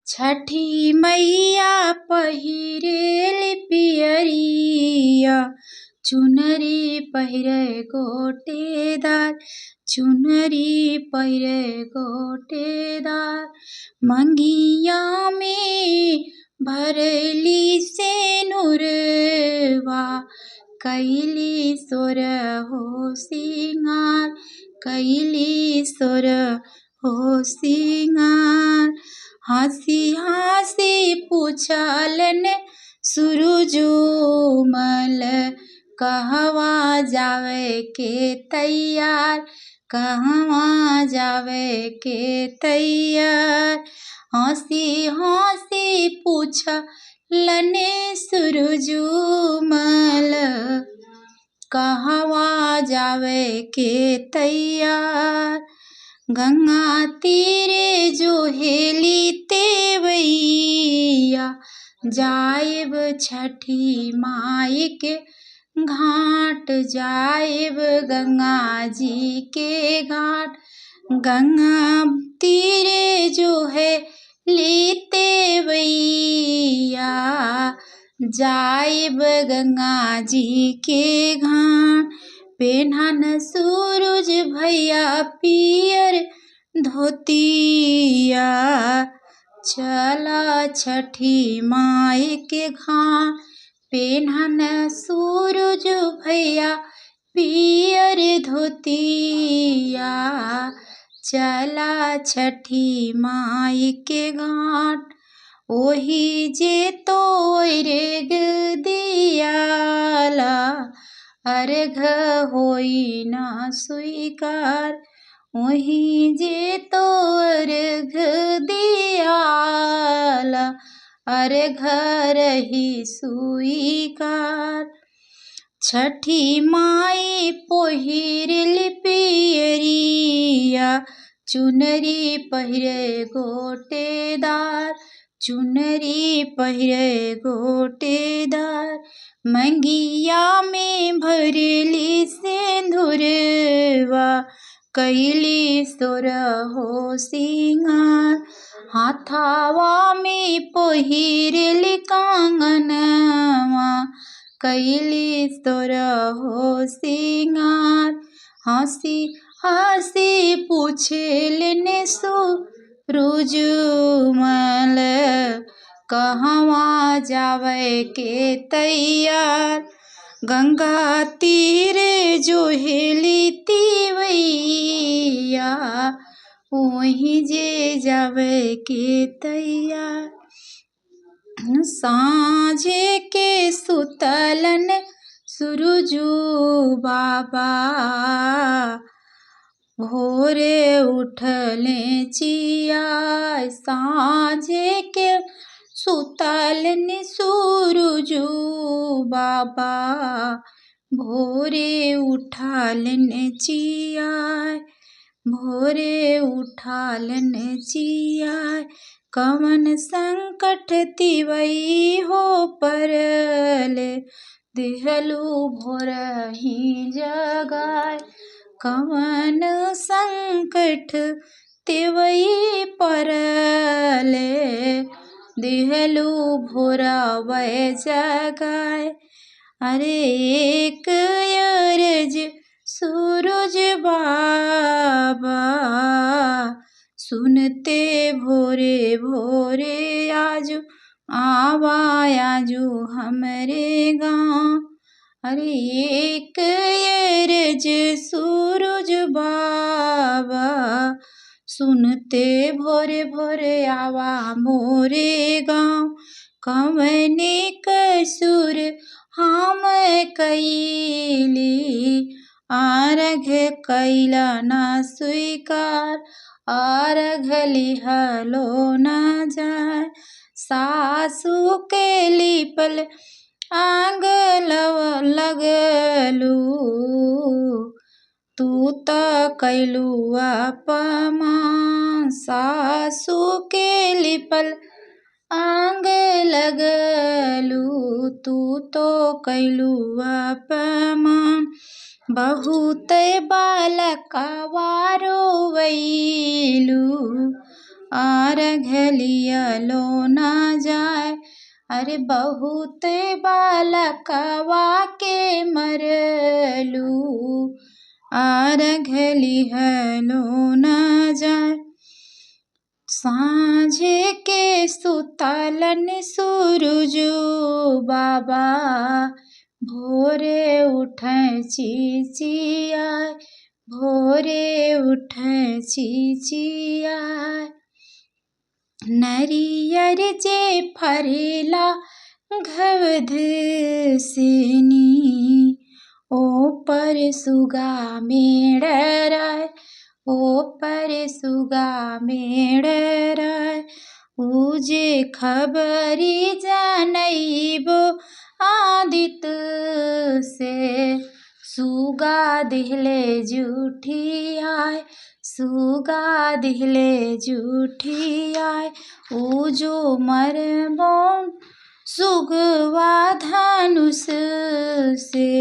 छठी मैया पहिरेली पियरिया, चुनरी पहिरे गोटेदार, चुनरी पहिरे गोटेदार। मंगिया में भरली सेनुरवा, कैली सोरहो सिंगार, कैली सोरहो सिंगार। हंसी हंसी पूछलन सूरजमल, कहवा जावे के तैयार, कहवा जावे के तैयार। हंसी हंसी पूछलन सूरजमल, कहवा जावे के तैयार। गंगा तीरे जो हेली तेवैया, जाइब छठी माई के घाट, जाइब गंगा जी के घाट। गंगा तीरे जो है ली तेवैया, जाइब गंगा जी के घाट। पेन्हन सूरज भैया पियर धोतिया, चला छठी माई के घाट। पेन्हन सूरज भैया पियर धोतिया, चला छठी माई के घाट। ओही जे तोरग दियाला, अर्घ होई ना स्वीकार। ओही जे तोरग दियाला, अर्घ रही स्वीकार। छठी माई पहिरली पियरिया, चुनरी पहिरे गोटेदार, चुनरी पहिरे गोटेदार। मंगिया में भरली सेंधुरवा, कैली सोरहो सिंगार। हाथावा में पहिरली कंगनवा, कैली सोरहो सिंगार। हंसी हंसी पूछलन सूरजमल, कहवा जावे के तैयार। गंगा तीरे जो हेली तिवैया, वही जे जावे के तैयार। साँझे के सुतलन सूरजू बाबा, भोरे उठले चिया। साँझे के सुतलन सूरजू बाबा, भोरे उठालन चिया, भोरे उठालन चिया। कवन संकट तिवई हो परले, दिहलू भोरही जगाए। कवन संकट तिवई परले, दिहलू भोरवै जगाए। अरे एक अरज सूरज बाबा, सुनते भोरे भोरे आजू, आवा आजू हमरे गाँव। अरे एक अरज सूरज बाबा, सुनते भोरे भोरे आवा मोरे गाँव। कवने कसूर हम कैली, अर्घ कैला न स्वीकार, अर्घ लिहलो न जाय। सासू के लिपल आंग लगलू, तू त कैलू अपमान। सासू के लिपल आंग लगलू, तू तो कैलू अपमान। बहुत बालकवा रोवैलू, आरघ लियलो ना जाय। अरे बहुत बालकवा के मरलू, आरघ लिहलो ना जाय। साँझे के सुतलन सूरजो बाबा, भोरे उठै चिचियाय, भोरे उठै चिचियाय। नरियर जे फरेला घवध सेनी, ओ पर सुगा मेढ़राय, ओ पर सुगा मेढ़राय। उजे खबरी जानैबो आदित से, सुगा दिहले जुठियाय, सुगा दिहले जुठियाय। उजो मरबो सुगवा धनुष से,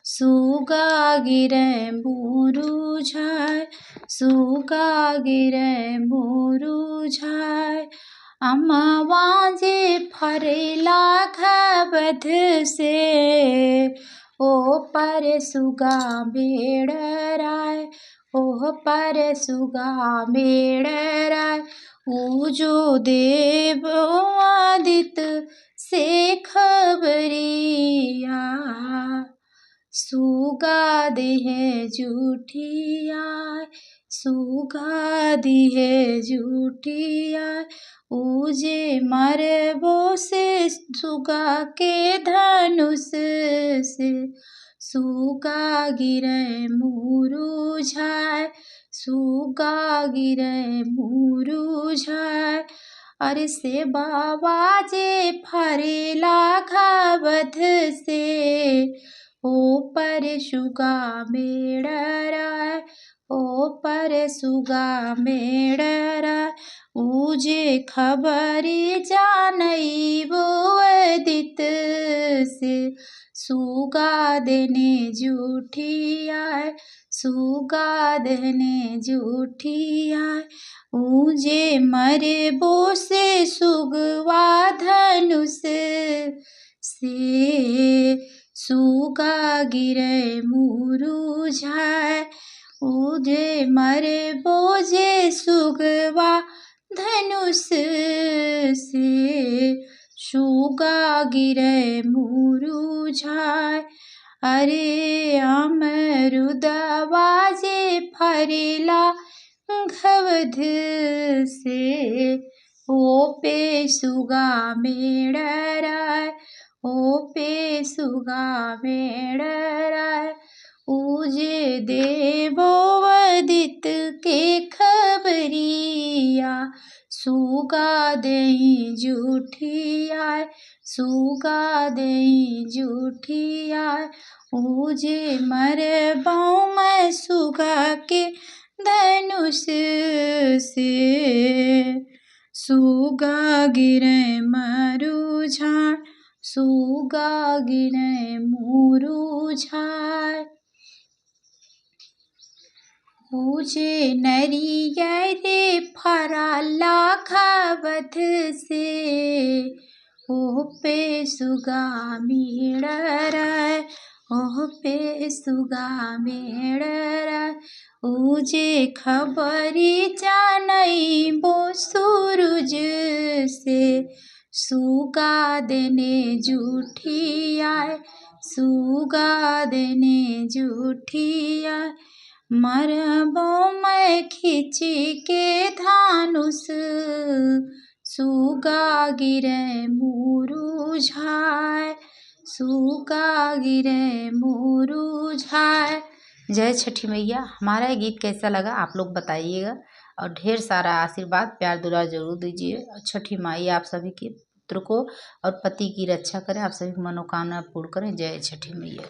सुगा गिरै मुरुझाय, सुगा गिरै मुरुझाय। अमवा जे फरेला घबध से, ओ पर सुगा मेढ़राय, ओह पर सुगा मेढ़राय। उजो देव आदित से खबरिया, सुगा दिहे जुठियाय, सुगा दिहे जुठियाय। उजे मरबो से सुगा के धनुष से, सुगा गिरै मुरुझाय, सुगा गिरै मुरुझाय। अरे से बाबा जे फरेला घबध से, ओ पर सुगा मेढ़राय, ओ पर सुगा मेढ़राय। उजे खबरी जानैबो आदित से, सुगा देने जुठियाय, सुगा देने जुठियाय। उजे मरबो से सुगवा धनुष से, सुगा गिरै मुरुझाय। उजे मरबो जे सुगवा धनुष से, सुगा गिरै मुरुझाय। अरे अमरुदवा जे फरेला घवध से, ओ पे सुगा मेढ़राय, ओ पे सुगा मेढ़राय। उजे देवो आदित के खबरिया, सुगा देई जुठियाय, सुगा देई जुठियाय। उजे मरबो मैं सुगा के धनुष से, सुगा गिरै मुरुझाय, सुगा गिरै मुरुझाय। उजे नरियर फरला घबध से, ओह पे सुगा मेढ़राय, ओह पे सुगा मेढ़राय। उजे खबरी जानैबो सूरज से, सुगा देने जुठियाय, सुगा देने जुठियाय। मरबो मैं खिच के धनुष, सुगा गिरै मुरुझाय, सुगा गिरै मुरुझाय। जय छठी मैया। हमारा ये गीत कैसा लगा आप लोग बताइएगा, और ढेर सारा आशीर्वाद प्यार दुलार जरूर दीजिए। छठी माई आप सभी के पुत्र को और पति की रक्षा करें, आप सभी की मनोकामना पूर्ण करें। जय छठी मैया।